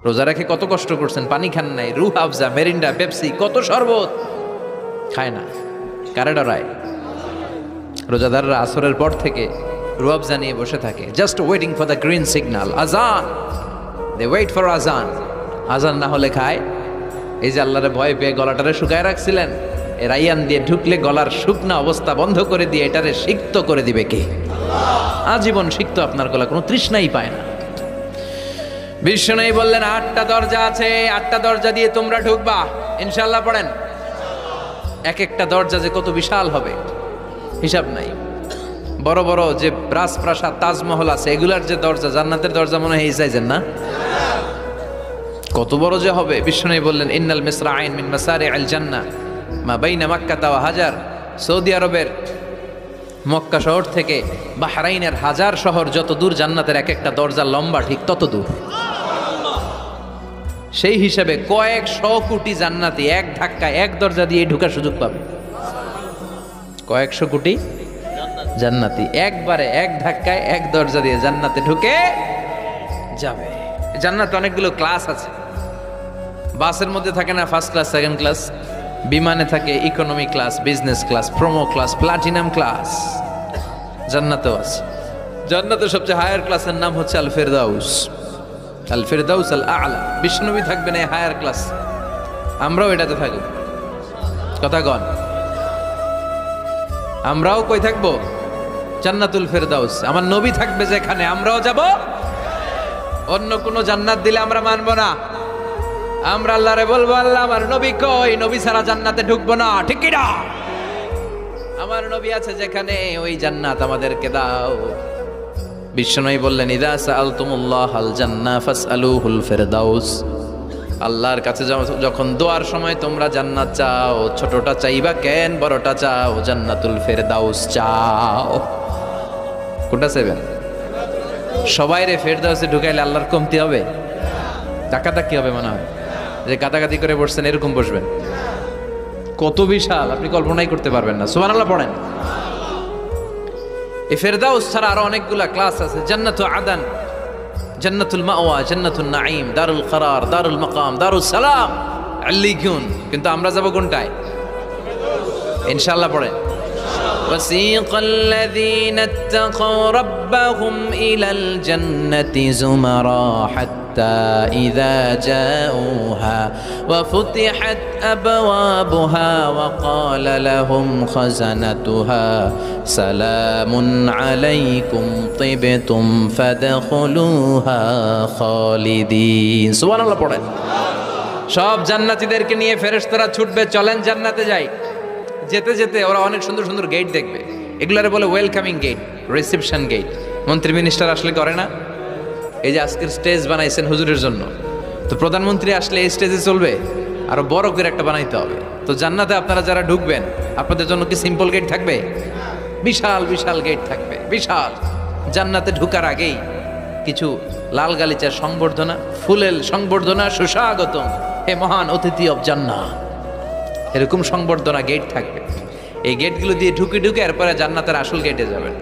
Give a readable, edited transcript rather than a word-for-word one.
রোজা রেখে কত কষ্ট করছেন, পানি খান নাই, রুহ আফজা, মেরিন্ডা, পেপসি, কত শরবত খায় না, কারে ডরায়? রোজাদাররা আসরের পর থেকে রুহ আফজা নিয়ে বসে থাকে, just waiting for the green signal, আজান, দে ওয়েট ফর আজান। আজান না হলে খায়। এই যে আল্লাহরে ভয় পেয়ে গলাটারে শুকায় রাখছিলেন, এ রাইয়ান দিয়ে ঢুকলে গলার শুকনা অবস্থা বন্ধ করে দিয়ে এটারে সিক্ত করে দিবে কে? আজীবন সিক্ত আপনার গলা, কোনো তৃষ্ণাই পায় না। বিষ্ণু বললেন 8টা দরজা আছে, 8টা দরজা দিয়ে তোমরা ঢুকবা ইনশাআল্লাহ। পড়েন, এক একটা দরজা যে কত বিশাল হবে হিসাব নাই। বড় বড় যে রাজপ্রাসাদ, তাজমহল আছে, এগুলার যে দরজা, জান্নাতের দরজা মনে হয় এই সাইজের না, কত বড় যে হবে। বিষ্ণু বললেন ইন্নাল মিসরাইন মিন মাসারিআল জান্নাহ মা বাইনা মক্কা ওয়া হাজার। সৌদি আরবের মক্কা শহর থেকে বাহরাইনের হাজার শহর যত দূর, জান্নাতের এক একটা দরজা লম্বা ঠিক তত দূর। সেই হিসাবে কয়েকশো কোটি জান্নাতি এক ধাক্কায় এক দরজা দিয়ে ঢোকার সুযোগ পাবে। কয়েকশো কোটি জান্নাতি একবারে এক ধাক্কায় এক দরজা দিয়ে জান্নাতে ঢুকে যাবে। জান্নাতে অনেকগুলো ক্লাস আছে। বাসের মধ্যে থাকে না ফার্স্ট ক্লাস, সেকেন্ড ক্লাস, বিমানে থাকে economy class, business class, promo class, platinum class. জান্নাতেও আছে। জান্নাতের সবচেয়ে হায়ার ক্লাসের নাম হচ্ছে আল ফেরদাউস, আল ফেরদাউস আল আলা। বিষ্ণুবী থাকবেন এই হায়ার ক্লাস, আমরাও এটাতে থাকব। কথা কন, আমরাও কই থাকবো? জান্নাতুল ফেরদাউস। আমার নবী থাকবে যেখানে, আমরাও যাব। অন্য কোন জান্নাত দিলে আমরা মানবো না। আমরা আল্লাহরে বলবো, আল্লাহ আমার নবী কই? নবী ছাড়া জান্নাতে ঢুকবো না, ঠিক কি না? আমার নবী আছে যেখানে, ওই জান্নাত আমাদেরকে দাও। বিষ্ণুই বললেন ইদা সাআলতুমুল্লাহ আল জান্নাহ ফাসআলুহুল ফিরদাউস। আল্লাহর কাছে যখন দোয়ার সময় তোমরা জান্নাত চাও, ছোটটা চাইবা কেন, বড়টা চাও, জান্নাতুল ফিরদাউস চাও। কোনটা চাইবেন? সবাই রে ফেরদাউসে ঢুকাইলে আল্লাহর কমতি হবে? টাকাটা কি হবে মনে হয়? যে কাটাকাটি করে বসছেন এরকম বসবেন। কত বিশাল আপনি কল্পনাই করতে পারবেন না। সুবহানাল্লাহ পড়েন। এই ফেরদাউস ছাড়া আরো অনেকগুলা ক্লাস আছে। জান্নাতুল আদান, জান্নাতুল মাওয়া, জান্নাতুন নাঈম, দারুল করার, দারুল মাকাম, দারুস সালাম, আল্লিকুন। কিন্তু আমরা যাব কোনটায়? ইনশাআল্লাহ পড়েন। وسيق الذين اتقوا ربهم إلى الجنة زمرا حتى إذا جاءوها وفتحت أبوابها وقال لهم خزنتها سلام عليكم طبتم فادخلوها خالدين। سبحان الله পড়েন। সব জান্নাতীদেরকে নিয়ে ফেরেশতারা ছুটবে, চলেন জান্নাতে যাই। যেতে যেতে ওরা অনেক সুন্দর সুন্দর গেট দেখবে। এগুলারে বলে ওয়েলকামিং গেট, রিসেপশন গেট। মন্ত্রী মিনিস্টার আসলে করে না? এই যে আজকের স্টেজ বানাইছেন হুজুরের জন্য, তো প্রধানমন্ত্রী আসলে এই স্টেজে চলবে, আরো বড় করে একটা বানাইতে হবে। তো জান্নাতে আপনারা যারা ঢুকবেন, আপনাদের জন্য কি সিম্পল গেট থাকবে? বিশাল বিশাল গেট থাকবে, বিশাল। জান্নাতে ঢুকার আগেই কিছু লাল গালিচার সংবর্ধনা, ফুলেল সংবর্ধনা, সুস্বাগতম হে মহান অতিথি অব জান্নাহ, এরকম সংবর্ধনা গেট থাকবে। এই গেটগুলো দিয়ে ঢুকে ঢুকে এরপরে জান্নাতের আসল গেটে যাবেন।